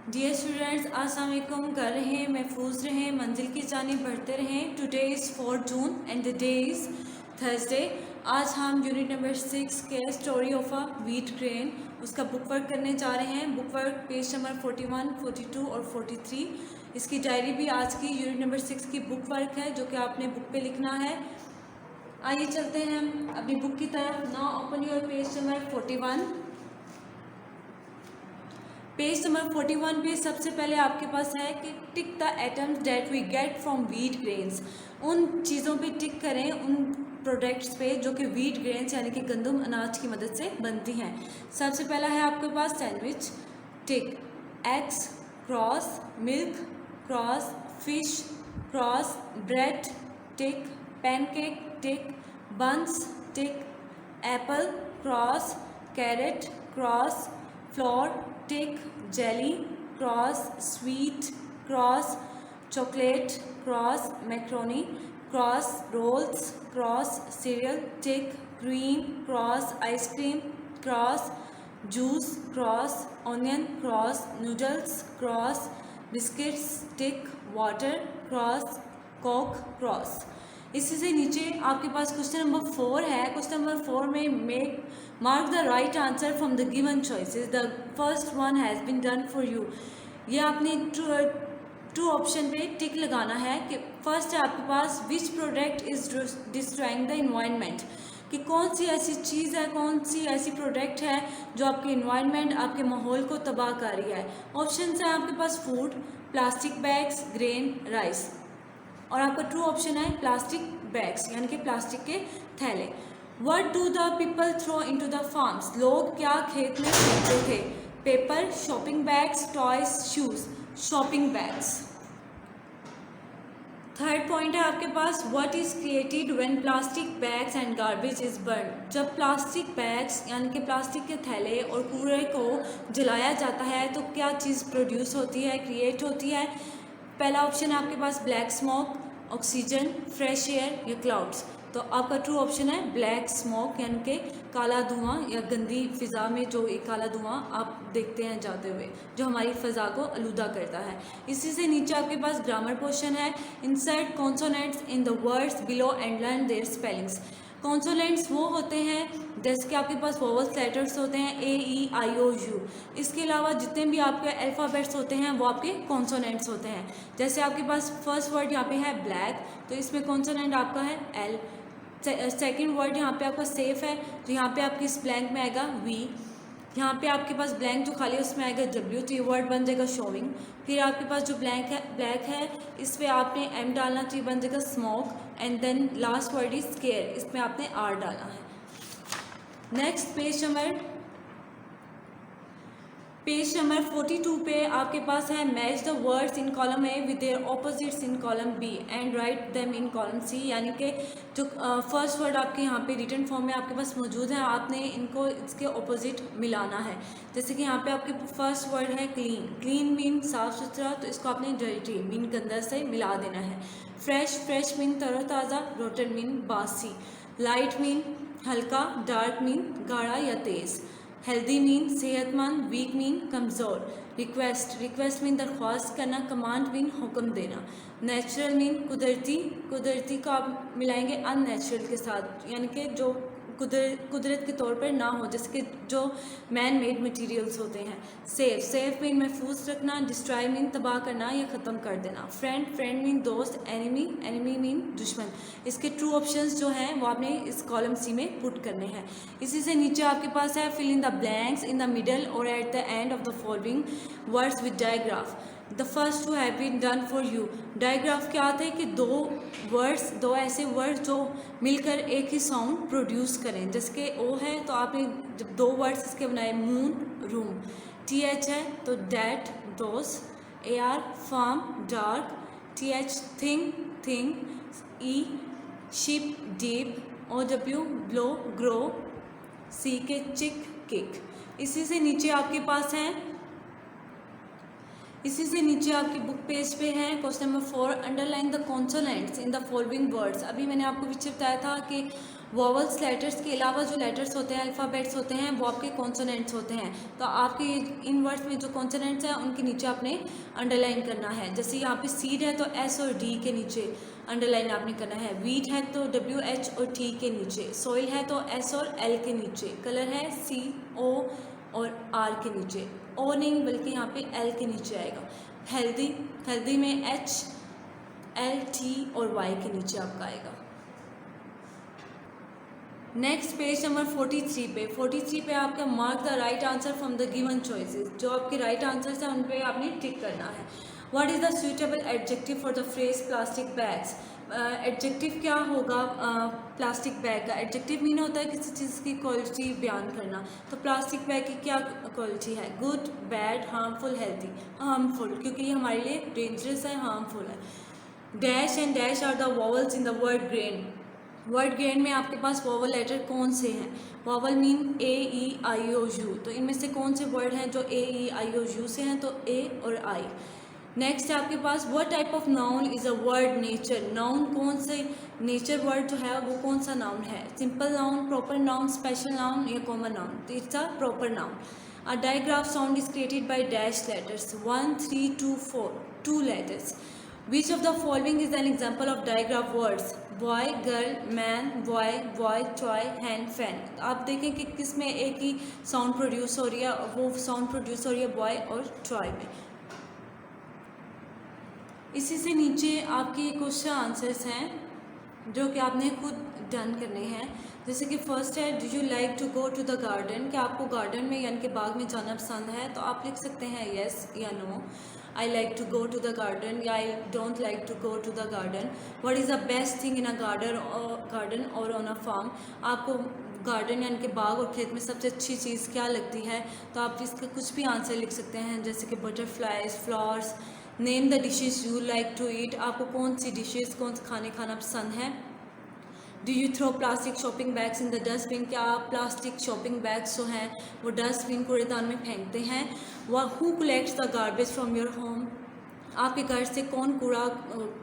Dear students, अस्सलाम वालेकुम। कर रहें, महफूज रहें, मंजिल की जानिब बढ़ते रहें। Today is 4 June and the day is Thursday. आज हम यूनिट नंबर 6 के story of a wheat grain उसका बुक वर्क करने जा रहे हैं। बुक वर्क पेज नंबर 41, 42 और 43। इसकी डायरी भी आज की यूनिट नंबर 6 की बुक वर्क है जो कि आपने बुक पे लिखना है। आइए चलते हैं हम अपनी बुक की तरफ। Now open your page number 41। Page number 41 पे सबसे पहले आपके पास है कि tick the atoms that we get from wheat grains. उन चीज़ों पे टिक करें, उन प्रोडक्ट्स पे जो कि व्हीट ग्रेन्स यानी कि गंदम अनाज की मदद से बनती हैं। सबसे पहला है आपके पास sandwich, tick. Eggs cross, milk cross, fish cross, bread tick, pancake tick, buns tick, apple cross, carrot cross, flour tick, jelly cross, sweet cross, chocolate cross, macaroni cross, rolls cross, cereal tick, cream cross, ice cream cross, juice cross, onion cross, noodles cross, biscuits tick, water cross, coke cross. इसी से नीचे आपके पास question number 4 है। Question number 4 में make mark the right answer from the given choices. The first one has been done for you. ये आपने to option पे टिक लगाना है कि फर्स्ट है आपके पास which product is destroying the environment, कि कौन सी ऐसी चीज़ है, कौन सी ऐसी प्रोडक्ट है जो आपके इन्वायरमेंट, आपके माहौल को तबाह कर रही है। ऑप्शन है आपके पास food, plastic bags, grain, rice. और आपका ट्रू ऑप्शन है प्लास्टिक बैग्स यानी कि प्लास्टिक के थैले। What do the people throw into the farms. लोग क्या खेत में फेंकते थे। Paper, shopping bags, toys, shoes. Shopping bags. Third point है आपके पास what is created when plastic bags and garbage is burn. जब प्लास्टिक बैग्स यानी कि प्लास्टिक के थैले और कूड़े को जलाया जाता है तो क्या चीज़ प्रोड्यूस होती है, क्रिएट होती है। पहला ऑप्शन है आपके पास black smoke, oxygen, fresh air या क्लाउड्स। तो आपका ट्रू ऑप्शन है ब्लैक स्मोक यानी कि काला धुआं या गंदी फ़िज़ा में जो एक काला धुआं आप देखते हैं जाते हुए, जो हमारी फ़िज़ा को आलूदा करता है। इसी से नीचे आपके पास ग्रामर क्वेश्चन है। Insert consonants in the words below and learn their spellings. Consonants वो होते हैं जैसे कि आपके पास वोवल्स लेटर्स होते हैं ए, ई, आई, ओ, यू। इसके अलावा जितने भी आपके अल्फ़ाबेट्स होते हैं वो आपके कॉन्सोनेंट्स होते हैं। जैसे आपके पास फर्स्ट वर्ड यहाँ पे है ब्लैक, तो इसमें कॉन्सोनेंट आपका है एल। सेकेंड वर्ड यहाँ पे आपका सेफ है, तो यहाँ पे आपकी इस ब्लैंक में आएगा वी। यहाँ पे आपके पास ब्लैंक जो खाली है उसमें आएगा डब्ल्यू, तो ये वर्ड बन जाएगा शोविंग। फिर आपके पास जो ब्लैक है इस पर आपने एम डालना, तो ये बन जाएगा smoke. And then last word is scare, इसमें आपने आर डालना है। नेक्स्ट पेज नंबर 42 पे आपके पास है match the words in column A with their opposites in column B and write them in column C. यानी कि जो फर्स्ट वर्ड आपके यहाँ पे रिटन फॉर्म में आपके पास मौजूद है, आपने इनको इसके ऑपोजिट मिलाना है। जैसे कि यहाँ पे आपके फर्स्ट वर्ड है क्लीन। क्लीन मीन साफ़ सुथरा, तो इसको आपने डर्टी मीन गंदा से मिला देना है। फ्रेश मीन तरोताज़ा, रोटन मीन बासी। लाइट मीन हल्का, डार्क मीन गाढ़ा या तेज़। हेल्दी मीन सेहतमंद, वीक मीन कमज़ोर। रिक्वेस्ट मीन दरख्वास्त करना, कमांड मीन हुक्म देना। नेचुरल मीन कुदरती को आप मिलाएंगे अननेचुरल के साथ, यानी कि जो कुदरत के तौर पर ना हो, जैसे कि जो मैन मेड मटेरियल्स होते हैं। सेफ मीन महफूज रखना। डिस्ट्रॉय मीन तबाह करना या ख़त्म कर देना। फ्रेंड मीन दोस्त। एनिमी मीन दुश्मन। इसके ट्रू ऑप्शंस जो हैं वो आपने इस कॉलम सी में पुट करने हैं। इसी से नीचे आपके पास है fill in the blanks in the middle और at the end of the following words with digraph. The first two have been done for you. Digraph क्या आता है कि दो ऐसे वर्ड्स जो मिलकर एक ही साउंड प्रोड्यूस करें। जैसे कि ओ है तो आपने जब दो वर्ड्स इसके बनाए, मून, रूम। टी एच है तो डैट, दोस्त। A R farm, dark. T H thing. E ship, deep. O W blow, grow. C K chick, kick. इसी से नीचे आपके पास हैं इसी से नीचे आपकी बुक पेज पे है question number 4, underline the consonants in the following words. अभी मैंने आपको पीछे बताया था कि वॉवल्स लेटर्स के अलावा जो लेटर्स होते हैं, अल्फ़ाबेट्स होते हैं, वो आपके कॉन्सोनेंट्स होते हैं। तो आपके इन वर्ड्स में जो कॉन्सोनेंट्स हैं उनके नीचे आपने अंडरलाइन करना है। जैसे यहाँ पे सीड है तो एस और डी के नीचे अंडरलाइन आपने करना है, वीट है तो WH और T के नीचे, सॉइल है तो S और L के नीचे, कलर है CO और R के नीचे, O नहीं बल्कि यहाँ पे L के नीचे आएगा। हेल्दी, हेल्दी में HLT और Y के नीचे आपका आएगा। नेक्स्ट पेज नंबर 43 पे आपका mark the right answer from the given choices. जो आपके राइट आंसर्स हैं उन पे आपने टिक करना है। What is the suitable adjective for the phrase plastic bags. Adjective क्या होगा प्लास्टिक बैग का? एडजेक्टिव मीन होता है किसी चीज़ की क्वालिटी बयान करना। तो प्लास्टिक बैग की क्या क्वालिटी है? Good, bad, harmful, healthy. Harmful क्योंकि ये हमारे लिए डेंजरस है, हार्मफुल है। Dash and dash are the vowels in the word grain. Word grain में आपके पास वॉवल लेटर कौन से हैं? Vowel mean AEIOU। तो इनमें से कौन से वर्ड हैं जो AEIOU से हैं? तो A और I। नेक्स्ट है आपके पास what type of noun is a word nature. Noun कौन से नेचर वर्ड जो है वो कौन सा नाउन है? Simple noun, proper noun, special noun या कॉमन नाउन? तो it's a proper noun. A digraph sound is created by dash letters 1, 3, 2, 4, 2 letters. Which of the following is an example of digraph words? Boy, girl, man, boy, toy, hand, fan. आप देखें कि किस में एक ही sound produce हो रही है, वो साउंड प्रोड्यूस हो रही है बॉय और टॉय में। इसी से नीचे आपके क्वेश्चन आंसर्स हैं जो कि आपने खुद डन करने हैं। जैसे कि फर्स्ट है do you like to go to the garden. क्या आपको गार्डन में यानी कि बाग में जाना पसंद है? तो आप लिख सकते हैं येस या no. I like to go to the garden या I don't like to go to the garden. What is the best thing in a garden और ऑन अ फार्म। आपको गार्डन यानी कि बाग और खेत में सबसे अच्छी चीज़ क्या लगती है? तो आप इसका कुछ भी आंसर लिख सकते हैं जैसे कि butterflies, flowers. Name the dishes you like to eat. आपको कौन सी डिशेज, कौन से खाने खाना पसंद है? Do you throw plastic shopping bags in the dustbin. क्या आप प्लास्टिक शॉपिंग बैग्स जो हैं वो डस्टबिन कूड़ेदान में फेंकते हैं? Who collects the garbage from your home. आपके घर से कौन कूड़ा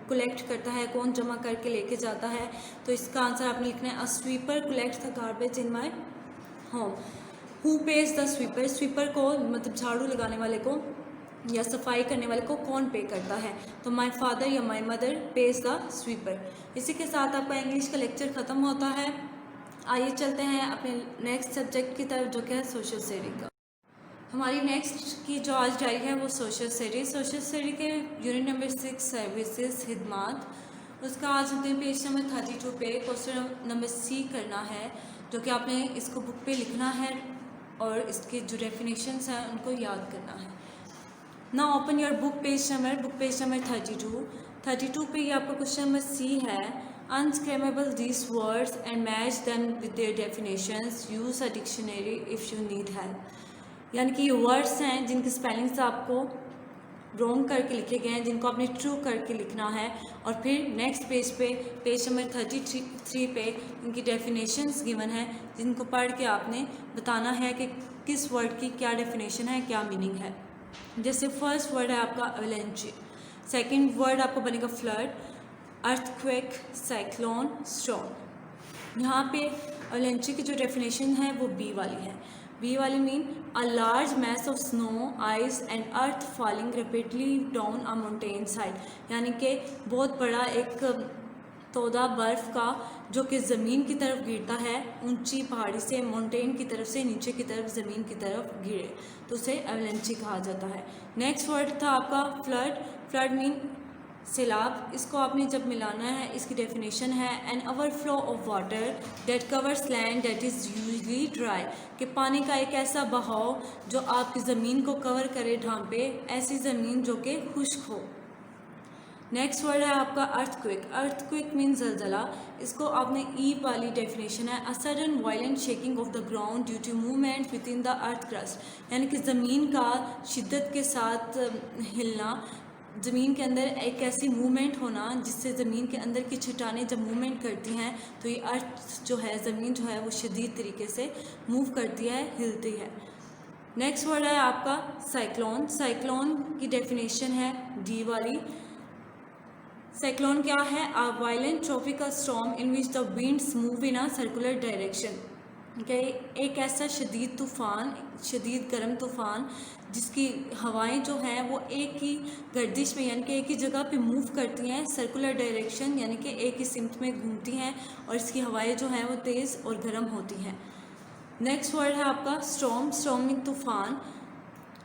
कलेक्ट करता है, कौन जमा करके लेके जाता है? तो इसका आंसर आपने लिखना है अ sweeper collects the garbage in my home. Who page the sweeper. Sweeper को मतलब झाड़ू लगाने वाले को या सफाई करने वाले को कौन पे करता है? तो माय फादर या my mother page the sweeper. इसी के साथ आपका इंग्लिश का लेक्चर ख़त्म होता है। आइए चलते हैं अपने नेक्स्ट सब्जेक्ट की तरफ जो कि है सोशल स्टडी का। हमारी नेक्स्ट की जो आज डायरी है वो सोशल स्टडी। सोशल स्टडी के यूनिट नंबर 6 सर्विसेज खिदमात, उसका आज हमने पेज नंबर 32 पे क्वेश्चन नंबर C करना है जो कि आपने इसको बुक पे लिखना है और इसके जो डेफिनेशंस हैं उनको याद करना है। ना open your book page number 32 पे ये आपका क्वेश्चन नंबर C है। Unscramble this words and match them with their definitions, use a dictionary if you need help. यानी कि ये वर्ड्स हैं जिनके स्पेलिंग्स आपको रॉन्ग करके लिखे गए हैं, जिनको आपने ट्रू करके लिखना है और फिर नेक्स्ट पेज पे पेज नंबर 33 पे इनकी डेफिनेशंस गिवन है जिनको पढ़ के आपने बताना है कि किस वर्ड की क्या डेफिनेशन है, क्या मीनिंग है। जैसे फर्स्ट वर्ड है आपका अवेलेंच, सेकंड वर्ड आपको बनेगा फ्लड, अर्थक्वेक, साइक्लोन, स्टॉर्म। यहाँ पे अवेलेंच की जो डेफिनेशन है वो बी वाली है। बी वाली mean a large mass of snow, ice and earth falling rapidly down a mountain side. यानी कि बहुत बड़ा एक तोदा बर्फ़ का जो कि ज़मीन की तरफ गिरता है, ऊंची पहाड़ी से, माउंटेन की तरफ से नीचे की तरफ ज़मीन की तरफ गिरे, तो उसे एवलेंची कहा जाता है। नेक्स्ट वर्ड था आपका फ्लड। फ्लड मीन सैलाब। इसको आपने जब मिलाना है, इसकी डेफिनेशन है an overflow of water that covers land that is usually dry. कि पानी का एक ऐसा बहाव जो आपकी ज़मीन को कवर करे, ढांपे, ऐसी ज़मीन जो कि खुश्क हो। नेक्स्ट वर्ड है आपका अर्थक्वेक। अर्थक्वेक मीन जलजला। इसको आपने ई वाली डेफिनेशन है a sudden violent shaking of the ground due to movement within the earth crust. यानी कि ज़मीन का शिद्दत के साथ हिलना, ज़मीन के अंदर एक ऐसी मूवमेंट होना जिससे ज़मीन के अंदर की चट्टानें जब मूवमेंट करती हैं तो ये अर्थ जो है, ज़मीन जो है वो शदीद तरीके से मूव करती है, हिलती है। नेक्स्ट वर्ड है आपका साइक्लोन। साइक्लोन की डेफिनेशन है डी वाली। साइक्लोन क्या है? अ violent tropical storm in which the winds move in a circular direction. एक ऐसा शदीद तूफ़ान, शदीद गर्म तूफ़ान जिसकी हवाएं जो हैं वो एक ही गर्दिश में यानी कि एक ही जगह पे मूव करती हैं, सर्कुलर डायरेक्शन यानी कि एक ही सिमत में घूमती हैं और इसकी हवाएं जो हैं वो तेज़ और गर्म होती हैं। नेक्स्ट वर्ड है आपका स्टॉर्म। स्टॉर्म मीन तूफ़ान।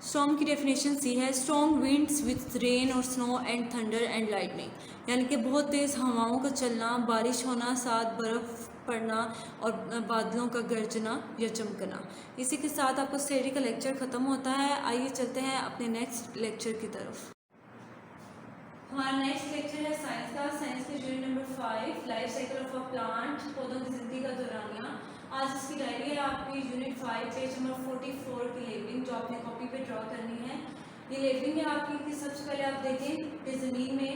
स्टॉर्म की डेफिनेशन सी है स्ट्रॉन्ग विंड्स विथ रेन और snow and thunder and lightning, यानी कि बहुत तेज़ हवाओं का चलना, बारिश होना, साथ बर्फ़ पड़ना और बादलों का गरजना या चमकना। इसी के साथ आपको स्टडी का लेक्चर ख़त्म होता है। आइए चलते हैं अपने नेक्स्ट लेक्चर की तरफ। हमारा नेक्स्ट लेक्चर है साइंस का। साइंस के unit number 5 life cycle of a plant, पौधों की जिंदगी का दौरानिया। आज इसकी डायरी है आपकी यूनिट 5 पेज नंबर 44 की लेबलिंग जो आपने कॉपी पे ड्रॉ करनी है। ये लेबलिंग है आपकी कि सबसे पहले आप देखें कि ज़मीन में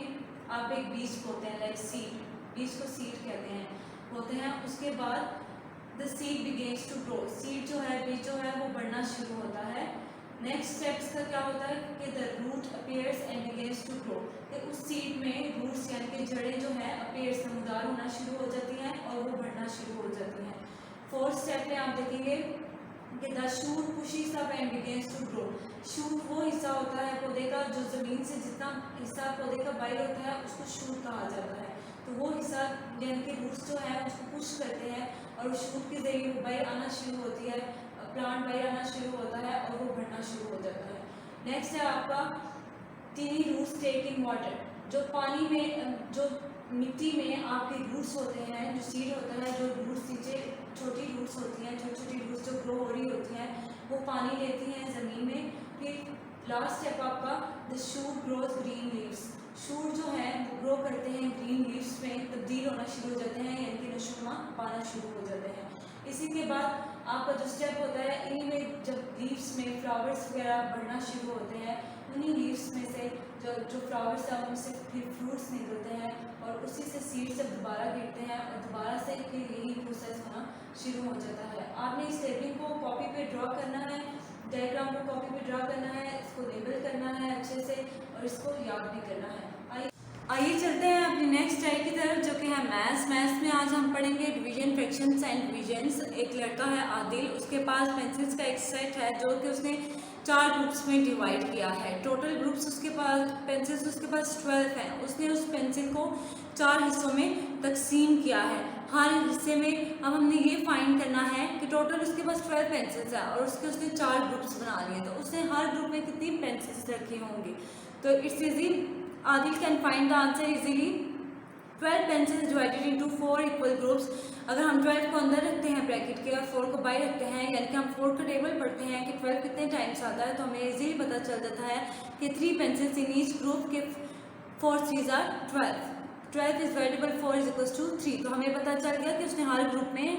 आप एक बीज बोते हैं, लाइक सीड, बीज को सीड कहते हैं, बोते हैं। उसके बाद the seed begins to grow, seed जो है, बीज जो है वो बढ़ना शुरू होता है। नेक्स्ट स्टेप्स का क्या होता है कि the root appears and begins to grow, कि उस सीड में रूट्स यानी कि जड़ें जो है अपीयर्स नमदार होना शुरू हो जाती हैं और वो बढ़ना शुरू हो जाती हैं। फोर्थ स्टेप में आप देखेंगे कि the shoot pushes up and begins to grow. Shoot वो हिस्सा होता है पौधे का जो ज़मीन से जितना हिस्सा पौधे का बाहर होता है उसको शूट कहा जाता है। तो वो हिस्सा यानी कि रूट्स जो है उसको पुश करते हैं और शूट के जरिए वो बाहर आना शुरू होती है, प्लांट बाहर आना शुरू होता है और वो बढ़ना शुरू हो जाता है। नेक्स्ट है आपका tiny roots take in water, जो पानी में, जो मिट्टी में आपके रूट्स होते हैं, जो सीड होता है, जो रूट्स नीचे छोटी रूट्स होती हैं, छोटी छोटी रूट्स जो ग्रो हो रही होती हैं, वो पानी लेती हैं ज़मीन में। फिर लास्ट स्टेप आपका the shoot grows green leaves, shoot जो है वो ग्रो करते हैं ग्रीन लीव्स में तब्दील होना शुरू हो जाते हैं यानी कि नशुमा पाना शुरू हो जाते हैं। इसी के बाद आपका जो स्टेप होता है, इन्हीं में जब लीव्स में फ्लावर्स वगैरह बढ़ना शुरू होते हैं, उन्हीं लीव्स में से जो फ्लावर्स हैं उनसे फिर फ्रूट्स निकलते हैं और उसी से सीड जब दोबारा गिरते हैं और दोबारा से फिर यही प्रोसेस होना शुरू हो जाता है। आपने इस लेबलिंग को कॉपी पे ड्रॉ करना है, डायग्राम को कॉपी पे ड्रॉ करना है, इसको लेबल करना है अच्छे से और इसको याद भी करना है। आइए चलते हैं अपनी नेक्स्ट टाइप की तरफ जो कि है मैथ्स। मैथ्स में आज हम पढ़ेंगे डिवीजन, फ्रैक्शंस एंड डिविजन्स। एक लड़का है आदिल, उसके पास पेंसिल्स का एक सेट है जो कि उसने 4 ग्रुप्स में डिवाइड किया है। टोटल ग्रुप्स उसके पास, पेंसिल्स उसके पास 12 हैं। उसने उस पेंसिल को 4 हिस्सों में तकसीम किया है। हर हिस्से में अब हमने ये फाइंड करना है कि टोटल उसके पास 12 पेंसिल्स हैं और उसने 4 ग्रुप्स बना लिए, तो उसने हर ग्रुप में कितनी पेंसिल्स रखी होंगी। तो it's easy, Adil can find the answer easily. 12 pencils divided into 4 equal groups. अगर हम 12 को अंदर रखते हैं ब्रैकेट के और 4 को बाहर रखते हैं, यानी कि हम 4 का टेबल पढ़ते हैं कि 12 कितने टाइम्स आता है, तो हमें इजीली पता चल जाता है कि 3 पेंसिल्स इन ईच ग्रुप के 4 3s are 12. 12 is divided by 4 is equals to 3. तो हमें पता चल गया कि उसने हर ग्रुप में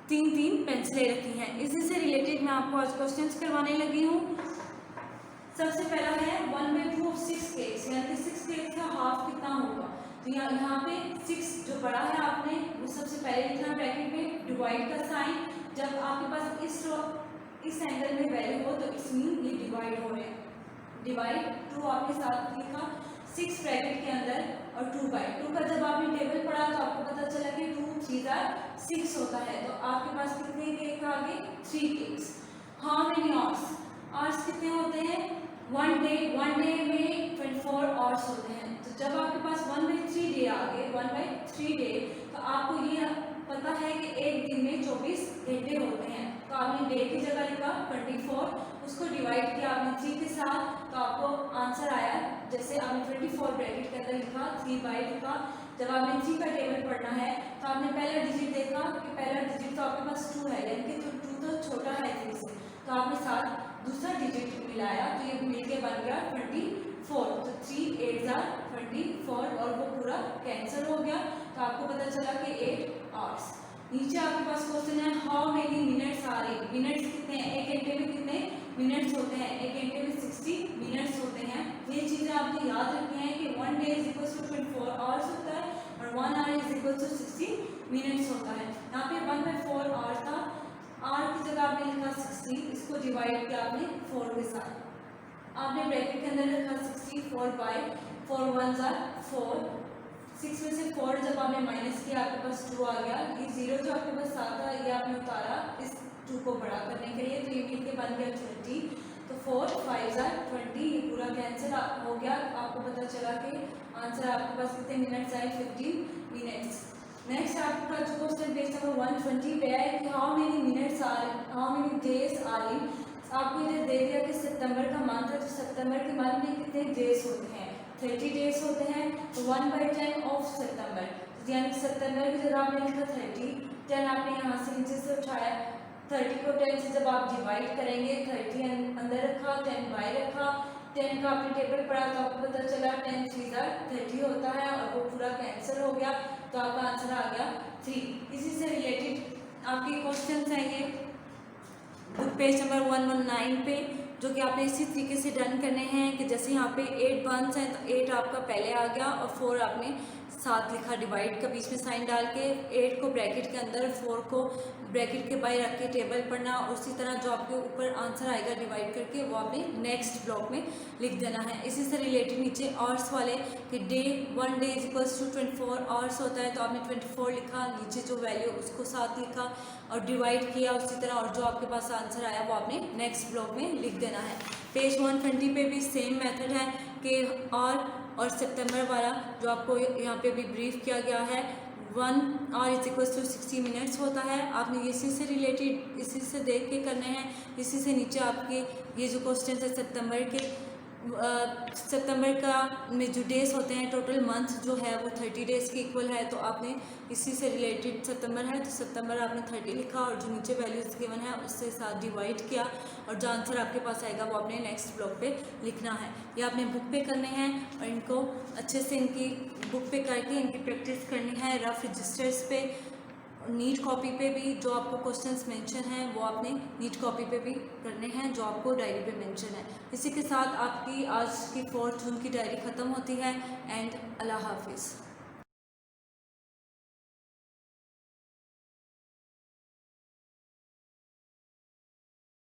3 पेंसिलें रखी हैं। इसी से रिलेटेड मैं आपको आज क्वेश्चंस करवाने लगी हूँ। सबसे पहला है 1/2 of 6 cakes, यानी कि 6 cakes का हाफ कितना होगा। तो यहाँ पे 6 जो बड़ा है आपने वो सबसे पहले लिखना ब्रैकेट में, डिवाइड का साइन। जब आपके पास इस एंगल में वैल्यू हो तो इसमें ये डिवाइड हो रहे हैं। डिवाइड 2 आपके साथ लिखा 6 ब्रैकेट के अंदर और 2/2 का जब आपने टेबल पढ़ा तो आपको पता चला कि 2 3 6 होता है। तो आपके पास कितने केक आ गए? 3 cakes. How many hours? Hours कितने होते हैं? 1 डे में 24 आवर्स होते हैं। तो जब आपके पास 1/3 डे आ गए, 1/3 डे, तो आपको ये पता है कि एक दिन में 24 घंटे होते हैं। तो आपने डे की जगह लिखा 24, उसको डिवाइड किया आपने 3 के साथ, तो आपको आंसर आया। जैसे आपने 24 ब्रैकेट के अंदर लिखा, 3/2 लिखा। जब आपने 3 का टेबल पढ़ना है तो आपने पहला डिजिट देखा कि पहला डिजिट तो आपके पास 2 है, यानी कि 2 तो छोटा है 3 से, तो आपने साथ दूसरा डिजिट मिलाया तो ये मिलके बन गया 24। तो 3 8 24 और वो पूरा कैंसिल हो गया। तो आपको पता चला कि 8 आवर्स। नीचे आपके पास क्वेश्चन है how many minutes are in, minutes कितने हैं, एक घंटे में कितने मिनट्स होते हैं? एक घंटे में 60 मिनट्स होते हैं। ये चीज़ें आपको याद रखनी है कि 1 day is equal to 24 hours होता है और 1 hour is equal to 60 minutes होता है। यहाँ पे 1/4 आवर था, आर की जगह आपने लिखा 60, इसको डिवाइड किया आपने 4 के साथ। आपने ब्रैकेट के अंदर रखा 64 बाई 4 1 4। 6 में से 4 जब आपने माइनस किया आपके पास 2 आ गया। ये 0 जो आपके पास 7 था ये आपने उतारा इस 2 को बड़ा करने के लिए, तो ये मिल के बन गया 20। तो 4 5 20, ये पूरा कैंसिल हो गया। आपको पता चला कि आंसर आपके पास कितने मिनट्स आए, 50 मिनट्स। नेक्स्ट आपका जो क्वेश्चन पेज नंबर 120 पे है कि how many days are in. आपको इधर दे दिया कि सितंबर का मंथ है, तो सितंबर के मंथ में कितने डेज होते हैं, 30 डेज होते हैं। तो 1/10 ऑफ सितंबर, यानी सितंबर की जगह आपने लिखा 30, 10 आपने यहाँ से नीचे से उठाया, 30 को 10 से जब आप डिवाइड करेंगे 30 अंदर रखा, 10 बाई रखा, 10 का आपने टेबल पढ़ा तो आपको पता चला 10 3 30 होता है और वो पूरा कैंसिल हो गया, तो आपका आंसर आ गया 3। इसी से रिलेटेड आपके क्वेश्चन हैं ये बुक पेज नंबर 119 पे, जो कि आपने इसी तरीके से डन करने हैं कि जैसे यहाँ पे 8 वंस हैं तो 8 आपका पहले आ गया और 4 आपने साथ लिखा डिवाइड का बीच में साइन डाल के, 8 को ब्रैकेट के अंदर, 4 को ब्रैकेट के बाहर रख के टेबल पढ़ना, और उसी तरह जो आपके ऊपर आंसर आएगा डिवाइड करके वो आपने नेक्स्ट ब्लॉक में लिख देना है। इसी से रिलेटेड नीचे आवर्स वाले कि day 1 day is equals to 24 hours होता है, तो आपने 24 लिखा, नीचे जो वैल्यू उसको साथ लिखा और डिवाइड किया उसी तरह, और जो आपके पास आंसर आया वो आपने नेक्स्ट ब्लॉक में लिख देना है। पेज 120 पे भी सेम मेथड है कि और सितंबर वाला जो आपको यहाँ पे भी ब्रीफ किया गया है, 1 hour is equals to 60 minutes होता है। आपने इसी से रिलेटेड इसी से देख के करने हैं। इसी से नीचे आपके ये जो क्वेश्चन है सितंबर का में जो डेज होते हैं, टोटल मंथ जो है वो 30 डेज़ के इक्वल है, तो आपने इसी से रिलेटेड सितंबर है तो सितंबर आपने 30 लिखा और जो नीचे वैल्यूज गिवन है उससे साथ डिवाइड किया, और जो आंसर आपके पास आएगा वो आपने नेक्स्ट ब्लॉक पे लिखना है। ये आपने बुक पे करने हैं और इनको अच्छे से इनकी बुक पे करके इनकी प्रैक्टिस करनी है रफ रजिस्टर्स पे। नीट कॉपी पे भी जो आपको क्वेश्चंस मेंशन हैं वो आपने नीट कॉपी पे भी करने हैं जो आपको डायरी पे मेंशन है। इसी के साथ आपकी आज की 4 जून की डायरी ख़त्म होती है एंड अल्लाह हाफिज़।